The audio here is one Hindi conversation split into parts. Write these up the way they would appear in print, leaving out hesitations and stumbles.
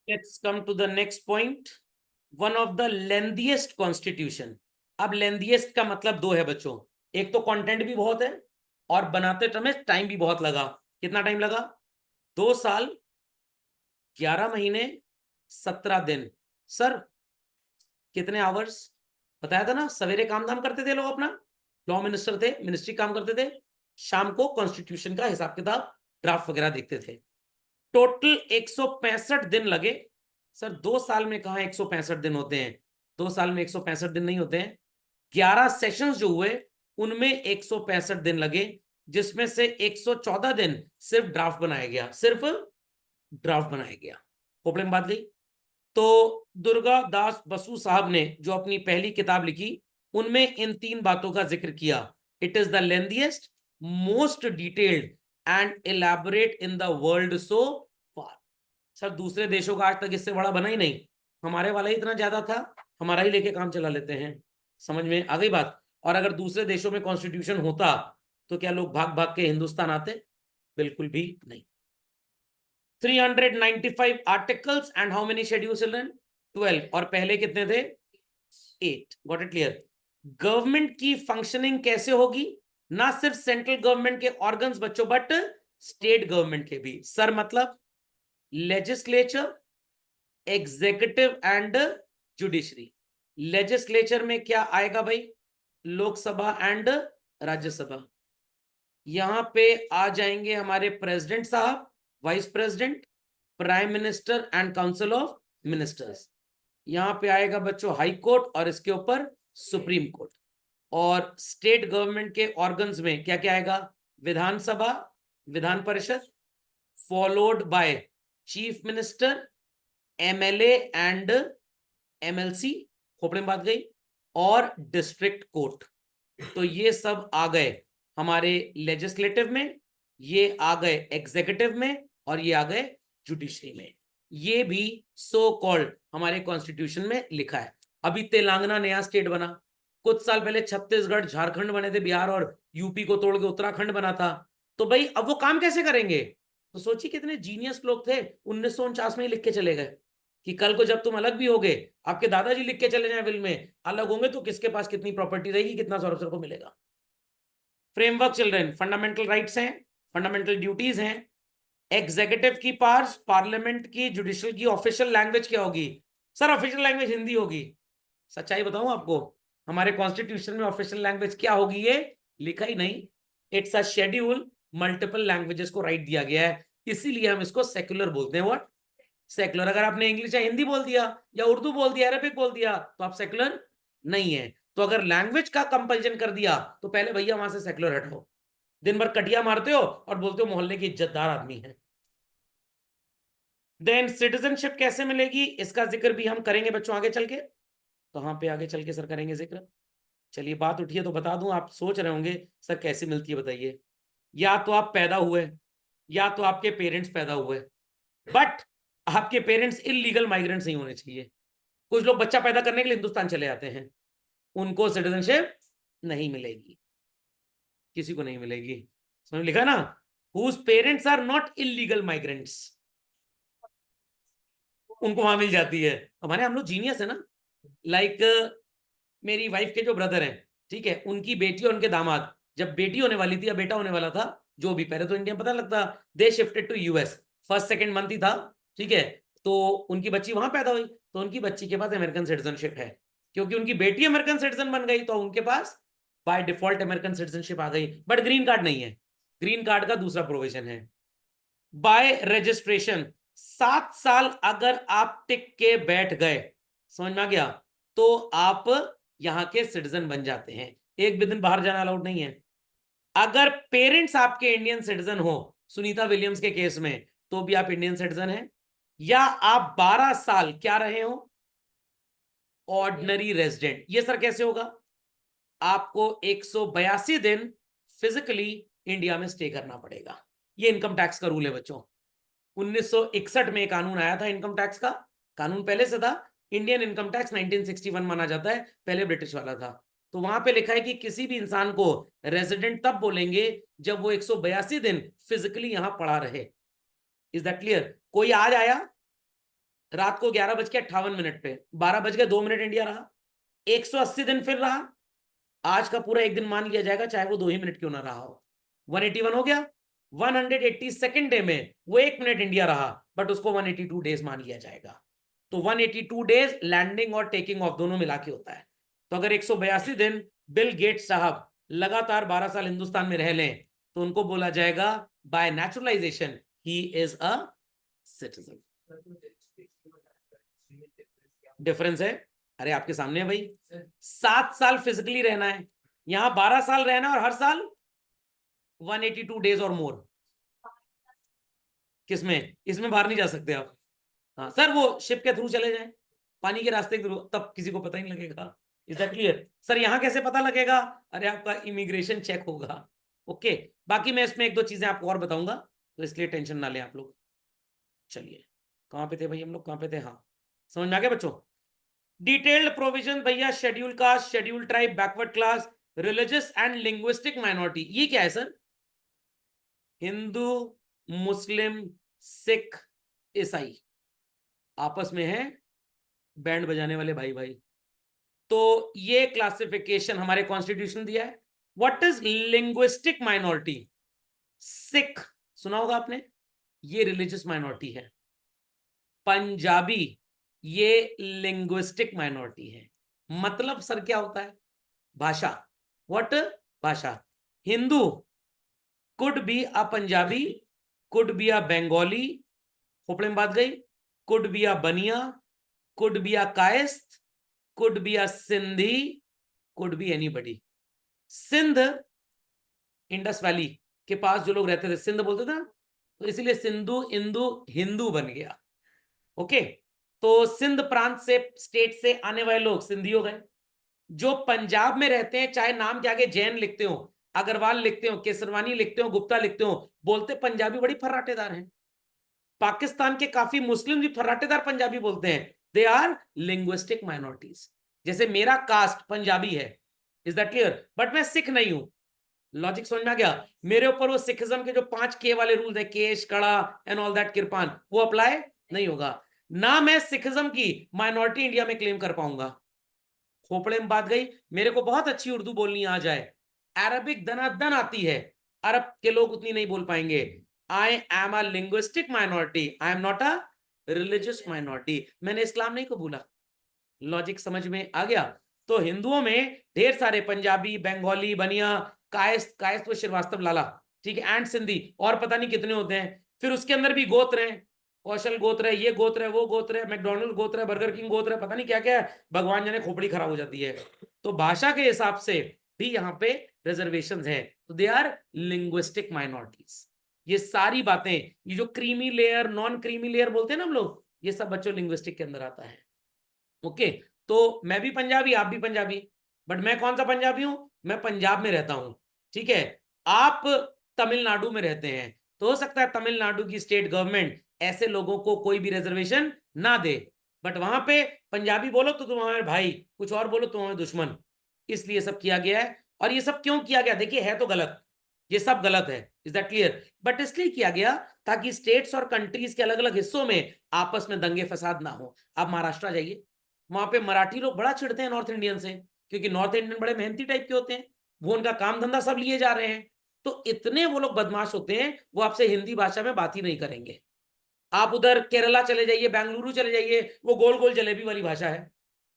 Let's come to the next point. One of the lengthiest constitution. अब lengthiest का मतलब दो है बच्चों, एक तो कंटेंट भी बहुत है और बनाते समय टाइम भी बहुत लगा। कितना टाइम लगा? 2 साल 11 महीने 17 दिन। सर कितने आवर्स बताया था ना? सवेरे काम धाम करते थे लोग, अपना लॉ मिनिस्टर थे, मिनिस्ट्री काम करते थे, शाम को कॉन्स्टिट्यूशन का हिसाब किताब ड्राफ्ट वगैरह देखते थे। टोटल 165 दिन लगे। सर 2 साल में कहा 165 दिन होते हैं? 2 साल में 165 दिन नहीं होते हैं। 11 सेशंस जो हुए उनमें 165 दिन लगे, जिसमें से 114 दिन सिर्फ ड्राफ्ट बनाया गया, सिर्फ ड्राफ्ट बनाया गया। खोपड़े में बात गई। तो दुर्गा दास बसु साहब ने जो अपनी पहली किताब लिखी उनमें इन 3 बातों का जिक्र किया। It is the lengthiest, most detailed and elaborate in the world so far. Sir दूसरे देशों का आज तक इससे बड़ा बना ही नहीं, हमारे वाला ही इतना ज्यादा था, हमारा ही लेके काम चला लेते हैं। समझ में आ गई बात? और अगर दूसरे देशों में कॉन्स्टिट्यूशन होता तो क्या लोग भाग भाग के हिंदुस्तान आते? बिल्कुल भी नहीं। 395 articles and how many schedules children? 12। और पहले कितने थे? 8। Got it clear? गवर्नमेंट की फंक्शनिंग कैसे होगी? ना सिर्फ सेंट्रल गवर्नमेंट के ऑर्गन्स बच्चों, बट स्टेट गवर्नमेंट के भी। सर मतलब legislature, executive and judiciary. Legislature में क्या आएगा भाई? लोकसभा एंड राज्यसभा। यहां पे आ जाएंगे हमारे प्रेसिडेंट साहब, vice president, prime minister and council of ministers. यहां पे आएगा बच्चों हाई कोर्ट और इसके ऊपर सुप्रीम कोर्ट। और स्टेट गवर्नमेंट के ऑर्गन्स में क्या क्या आएगा? Vidhan Sabha, Vidhan Parishad, followed by chief minister, MLA and MLC. खोपड़े में बात गई। और डिस्ट्रिक्ट कोर्ट। तो ये सब आ गए हमारे लेजिस्लेटिव में, ये आ गए एग्जीक्यूटिव में, और ये आ गए जुडिशरी में। ये भी सो कॉल्ड हमारे कॉन्स्टिट्यूशन में लिखा है। अभी तेलंगाना नया स्टेट बना, कुछ साल पहले छत्तीसगढ़ झारखंड बने थे, बिहार और यूपी को तोड़ के उत्तराखंड बना था। तो भाई अब वो काम कैसे करेंगे? तो सोचिए कितने जीनियस लोग थे, 1949 में ही लिख के चले गए कि कल को जब तुम अलग भी होगे, आपके दादाजी लिख के चले जाए विल में, अलग होंगे तो किसके पास कितनी प्रॉपर्टी रहेगी, कितना संरक्षण को मिलेगा। फ्रेमवर्क चिल्ड्रन, फंडामेंटल राइट्स हैं, फंडामेंटल ड्यूटीज हैं, एग्जीक्यूटिव की पावर्स, पार्लियामेंट की, जुडिशियल की ऑफिशियल लैंग्वेज क्या होगी? सर ऑफिशियल लैंग्वेज हिंदी होगी। सच्चाई बताऊं आपको, हमारे कॉन्स्टिट्यूशन में ऑफिशियल लैंग्वेज क्या होगी ये लिखा ही नहीं। It's a schedule, multiple languages को राइट दिया गया है, इसीलिए हम इसको सेक्युलर बोलते हैं। व्हाट? सेक्युलर। अगर आपने इंग्लिश या हिंदी बोल दिया या उर्दू बोल दिया, अरबिक बोल दिया, तो आप सेक्युलर नहीं है। तो अगर लैंग्वेज का कंपल्जन कर दिया तो पहले भैया वहां से सेक्युलर हटाओ। दिन भर कटिया मारते हो और बोलते हो मोहल्ले की इज्जतदार आदमी है। देन सिटीजनशिप कैसे मिलेगी, इसका जिक्र भी हम करेंगे बच्चों आगे चल के। कहां पे आगे चल के सर करेंगे जिक्र? चलिए बात उठी है तो बता दूं, आप सोच रहे होंगे सर कैसे मिलती है बताइए। या तो आप पैदा हुए, या तो आपके पेरेंट्स पैदा हुए, बट आपके पेरेंट्स इलीगल माइग्रेंट्स नहीं होने चाहिए। कुछ लोग बच्चा पैदा करने के लिए हिंदुस्तान चले जाते हैं, उनको सिटीजनशिप नहीं मिलेगी, किसी को नहीं मिलेगी। समझ लिखा ना? Whose parents are not illegal migrants, उनको वहां मिल जाती है। हमारे हम लोग जीनियस है ना। लाइक मेरी वाइफ के जो ब्रदर हैं, ठीक है, उनकी बेटी और उनके दामाद, जब बेटी होने वाली थी या बेटा होने वाला था, जो भी, पहले तो इंडिया पता लगता, they shifted to US, first second month ही था, ठीक है। तो उनकी बच्ची वहां पैदा हुई, तो उनकी बच्ची के पास अमेरिकन सिटीजनशिप है, क्योंकि उनकी बेटी अमेरिकन सिटीजन बन गई, तो उनके पास बाय डिफॉल्ट अमेरिकन सिटीजनशिप आ गई। बट ग्रीन कार्ड नहीं है, ग्रीन कार्ड का दूसरा प्रोविजन है, बाय रजिस्ट्रेशन। 7 साल अगर आप टिक के बैठ गए, समझ में आ गया, तो आप यहां के सिटीजन बन जाते हैं, एक भी दिन बाहर जाना अलाउड नहीं है। अगर पेरेंट्स आपके इंडियन सिटीजन हो, सुनीता विलियम्स के केस में, तो भी आप इंडियन सिटीजन हैं। या आप 12 साल क्या रहे हो? Ordinary resident. ये सर कैसे होगा? आपको 182 दिन फिजिकली इंडिया में स्टे करना पड़ेगा। ये इनकम टैक्स का रूल है बच्चों। 1961 में कानून आया था इनकम टैक्स का, कानून पहले से था। इंडियन इनकम टैक्स 1961 माना जाता है, पहले ब्रिटिश वाला था। तो वहां पे लिखा है कि किसी भी इंसान को रेजिडेंट तब बोलेंगे जब वो 182 दिन फिजिकली यहां पड़ा रहे। Is that clear? कोई आज आया रात को 11:58 पे 12:02 इंडिया रहा, 180 दिन फिर रहा, आज का पूरा एक दिन मान लिया जाएगा, चाहे वो 2 ही मिनट क्यों ना रहा हो। 181 हो गया। 182 डे में वो 1 मिनट इंडिया रहा, बट उसको 182 डेज मान लिया जाएगा। तो 182 डेज लैंडिंग और टेकिंग ऑफ दोनों मिला के होता है। तो अगर 182 दिन बिल गेट्स साहब लगातार 12 साल हिंदुस्तान में रह लें तो उनको बोला जाएगा bye naturalisation he is a citizen. Difference है, अरे आपके सामने है भाई। 7 साल फिजिकली रहना है, यहां 12 साल रहना और हर साल 182 डेज और मोर। किसमें? इसमें बाहर नहीं जा सकते आप। हाँ सर, वो शिप के थ्रू चले जाएं, पानी के रास्ते के थ्रू, तब किसी को पता ही नहीं लगेगा। Is that clear? सर यहाँ कैसे पता लगेगा? अरे आपका इमिग्रेशन चेक होगा। ओके, बाकी मैं इसमें एक दो चीजें आपको और बताऊंगा, तो इसलिए टेंशन ना लें आप लोग। चलिए, कहाँ पे थे भाई हम लोग, कहाँ पे थे? हाँ, समझ में आ गया बच्चों? डिटेल्ड प्रोविजन भैया, schedule caste, schedule tribe, backward class, religious and linguistic minority. ये क्या है सर? हिंदू, मुस्लिम, सिख, ईसाई आपस में है बैंड बजाने वाले भाई भाई। तो ये क्लासिफिकेशन हमारे कॉन्स्टिट्यूशन दिया है। What is linguistic minority? Sikh सुना होगा आपने, ये रिलीजियस माइनॉरिटी है। पंजाबी ये लिंग्विस्टिक माइनॉरिटी है। मतलब सर क्या होता है? भाषा। व्हाट? भाषा। Hindu could be a Punjabi, could be a Bengali, खोपड़े में बात गई, could be a Baniya, could be a Kayastha, could be a Sindhi, could be anybody. Sindh Indus valley के पास जो लोग रहते थे सिंध बोलते थे ना, तो इसीलिए सिंधु इंदु हिंदू बन गया। ओके, तो सिंध प्रांत से, स्टेट से आने वाले लोग सिंधी हो गए। जो पंजाब में रहते हैं, चाहे नाम के आगे जैन लिखते हो, अग्रवाल लिखते हो, केसरवानी लिखते हो, गुप्ता लिखते हो, बोलते पंजाबी बड़ी फर्राटेदार हैं। पाकिस्तान के काफी मुस्लिम भी फर्राटेदार पंजाबी बोलते हैं। They are linguistic minorities. जैसे मेरा कास्ट पंजाबी है, इज दैट क्लियर? बट मैं सिख नहीं हूं। लॉजिक समझ में आ गया? मेरे ऊपर वो सिखिज्म के जो 5 के वाले रूल्स है, केश, कड़ा एंड ऑल दैट, किरपान, वो अप्लाई नहीं होगा ना। मैं सिखिज्म की माइनॉरिटी इंडिया में क्लेम कर पाऊंगा। खोपड़े में बात गई। मेरे को बहुत अच्छी उर्दू बोलनी आ जाए, अरबिक दनादन आती है, अरब के लोग उतनी नहीं बोल पाएंगे। I am a linguistic minority, I am not a religious minority. मैंने इस्लाम नहीं कबूला। लॉजिक समझ में आ गया? तो हिंदुओं में ढेर सारे पंजाबी, बंगाली, बनिया, कायस्थ, कायस्थ वो श्रीवास्तव लाला, ठीक है, एंड सिंधी, और पता नहीं कितने होते हैं। फिर उसके अंदर भी गोत्र हैं, कौशल गोत्र है, ये गोत्र है, वो गोत्र है, मैकडोनल्ड गोत्र है, बर्गर किंग गोत्र है, पता नहीं क्या क्या है, भगवान जाने, खोपड़ी खराब हो जाती है। तो भाषा के हिसाब से भी यहाँ पे रिजर्वेशन है। तो दे आर लिंग्विस्टिक माइनॉरिटीज। ये सारी बातें, ये जो creamy layer, non creamy layer बोलते हैं ना हम लोग, ये सब बच्चों लिंग्विस्टिक के अंदर आता है। ओके, तो मैं भी पंजाबी, आप भी पंजाबी, बट मैं कौन सा पंजाबी हूं? मैं पंजाब में रहता हूं, ठीक है। आप तमिलनाडु में रहते हैं, तो हो सकता है तमिलनाडु की स्टेट गवर्नमेंट ऐसे लोगों को कोई भी रिजर्वेशन ना दे, बट वहां पे पंजाबी बोलो तो तुम हमारे भाई, कुछ और बोलो तो हमारे दुश्मन। इसलिए सब किया गया है। और ये सब क्यों किया गया? देखिए, है तो गलत, ये सब गलत है, इज दैट क्लियर? बट इसलिए किया गया ताकि स्टेट्स और कंट्रीज के अलग अलग हिस्सों में आपस में दंगे फसाद ना हो। आप महाराष्ट्र जाइए, वहां पे मराठी लोग बड़ा चिढ़ते हैं नॉर्थ इंडियन से, क्योंकि नॉर्थ इंडियन बड़े मेहनती टाइप के होते हैं, वो उनका काम धंधा सब लिए जा रहे हैं। तो इतने वो लोग बदमाश होते हैं, वो आपसे हिंदी भाषा में बात ही नहीं करेंगे। आप उधर केरला चले जाइए, बेंगलुरु चले जाइए, वो गोल गोल जलेबी वाली भाषा है,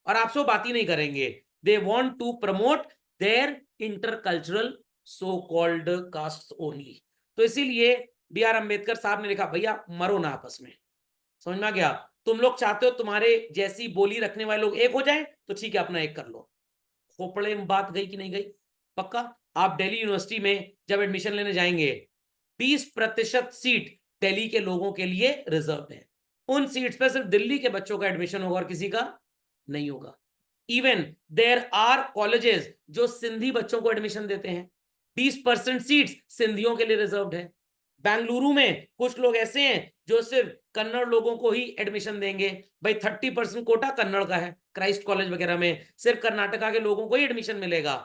और आपसे वो बात ही नहीं करेंगे। They want to promote their intercultural so called caste only. तो इसीलिए बी आर अम्बेडकर साहब ने लिखा, भैया मरो ना आपस में। समझ में आ गया? तुम लोग चाहते हो तुम्हारे जैसी बोली रखने वाले लोग एक हो जाएं, तो ठीक है, अपना एक कर लो। खोपड़े में बात गई कि नहीं गई? पक्का? आप दिल्ली यूनिवर्सिटी में जब एडमिशन लेने जाएंगे, 20% सीट दिल्ली के लोगों के लिए रिजर्व है। उन सीट्स पे सिर्फ दिल्ली के बच्चों का एडमिशन होगा और किसी का नहीं होगा। इवन देयर आर कॉलेजेस जो सिंधी बच्चों को एडमिशन देते हैं, 20% सीट्स सिंधियों के लिए रिजर्व्ड है। बेंगलुरु में कुछ लोग ऐसे हैं जो सिर्फ कन्नड़ लोगों को ही एडमिशन देंगे, भाई 30% कोटा कन्नड़ का है, क्राइस्ट कॉलेज वगैरह में सिर्फ कर्नाटका के लोगों को ही एडमिशन मिलेगा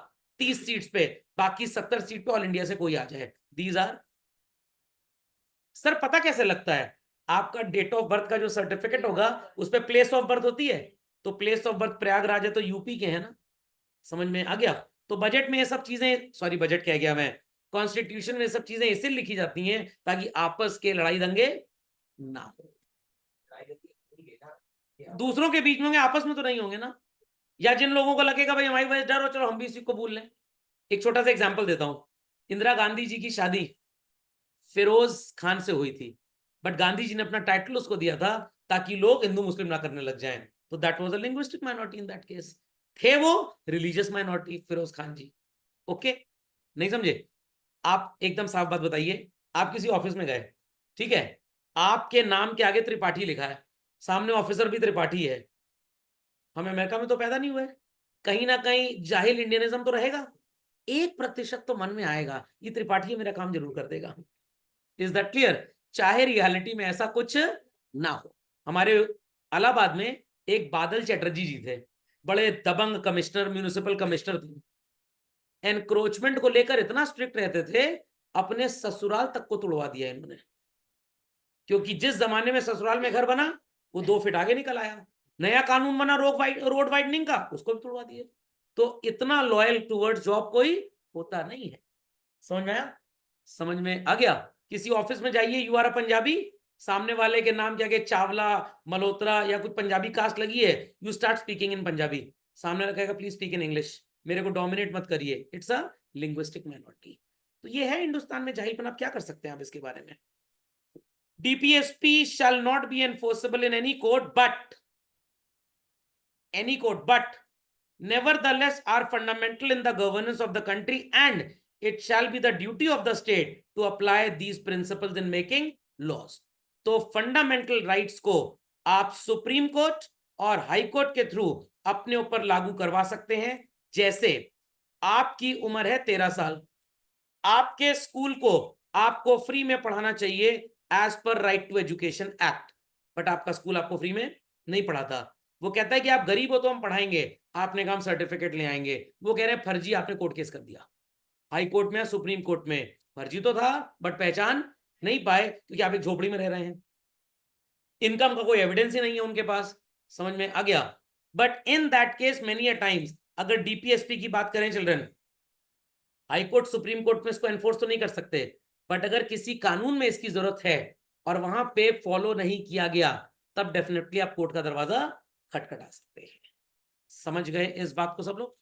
30 सीट्स पे, बाकी 70 सीट पे ऑल इंडिया से कोई आ जाए। दीज आर, सर पता कैसे लगता है? आपका डेट ऑफ बर्थ का जो सर्टिफिकेट होगा उस पर प्लेस ऑफ बर्थ होती है, तो प्लेस ऑफ बर्थ प्रयागराज है तो यूपी के है ना। समझ में आ गया। तो बजट में ये सब चीजें, सॉरी बजट कह गया मैं, कॉन्स्टिट्यूशन में ये सब चीजें इसलिए लिखी जाती हैं ताकि आपस के लड़ाई दंगे ना हो। दूसरों के बीच में होंगे, आपस में तो नहीं होंगे ना। या जिन लोगों को लगेगा भाई हमारी वजह डर हो, चलो हम भी इसी को भूल लें। एक छोटा सा एग्जांपल देता हूं। इंदिरा गांधी जी की शादी फिरोज खान से हुई थी, बट गांधी जी ने अपना टाइटल उसको दिया था ताकि लोग हिंदू मुस्लिम ना करने लग जाएं। तो that was a linguistic minority in that case. थे वो रिलीजियस माइनॉरिटी फिरोज खान जी। ओके, नहीं समझे। आप एकदम साफ बात बताइए, आप किसी ऑफिस में गए, ठीक है, आपके नाम के आगे त्रिपाठी लिखा है, सामने ऑफिसर भी त्रिपाठी है, हम अमेरिका में तो पैदा नहीं हुए, कहीं ना कहीं जाहिल इंडियनिज्म तो रहेगा, 1% तो मन में आएगा ये त्रिपाठी मेरा काम जरूर कर देगा। Is that clear. चाहे रियलिटी में ऐसा कुछ ना हो। हमारे इलाहाबाद में एक बादल चटर्जी जी थे, बड़े दबंग कमिश्नर, म्यूनिसिपल कमिश्नर थे, एनक्रोचमेंट को लेकर इतना स्ट्रिक्ट रहते थे, अपने ससुराल तक को तोड़वा दिया इन्होंने, क्योंकि जिस जमाने में ससुराल में घर बना वो 2 फीट आगे निकल आया, नया कानून बना रोड वाइडनिंग का, उसको भी तोड़वा दिए। तो इतना लॉयल टूवर्ड्स जॉब कोई होता नहीं है। समझ में आया, समझ में आ गया। किसी ऑफिस में जाइए, यू आर अ पंजाबी, सामने वाले के नाम के आगे चावला, मल्होत्रा या कुछ पंजाबी कास्ट लगी है, you start speaking in Punjabi, सामने रखेगा प्लीज स्पीक इन इंग्लिश, मेरे को डोमिनेट मत करिए, इट्स अ लिंग्विस्टिक माइनॉरिटी। तो ये है हिंदुस्तान में जाहिलपन। आप क्या कर सकते हैं आप इसके बारे में। DPSP shall not be enforceable in any court, but nevertheless are fundamental in the governance of the country, and it shall be the duty of the state to apply these principles in making laws. तो फंडामेंटल राइट्स को आप सुप्रीम कोर्ट और हाई कोर्ट के थ्रू अपने ऊपर लागू करवा सकते हैं। जैसे आपकी उम्र है 13 साल, आपके स्कूल को आपको फ्री में पढ़ाना चाहिए as per right to education act, but आपका स्कूल आपको फ्री में नहीं पढ़ाता। वो कहता है कि आप गरीब हो तो हम पढ़ाएंगे, आपने कहा हम सर्टिफिकेट ले आएंगे, वो कह रहे हैं फर्जी, आपने कोर्ट केस कर दिया, हाई कोर्ट में सुप्रीम कोर्ट में, फर्जी तो था बट पहचान नहीं पाए क्योंकि आप एक झोपड़ी में रह रहे हैं, इनकम का कोई एविडेंस ही नहीं है उनके पास। समझ में आ गया। But in that case many a times, अगर डीपीएसपी की बात करें children, high court supreme court में इसको एनफोर्स तो नहीं कर सकते, बट अगर किसी कानून में इसकी जरूरत है और वहां पे फॉलो नहीं किया गया, तब डेफिनेटली आप कोर्ट का दरवाजा खटखटा सकते हैं। समझ गए इस बात को सब लोग।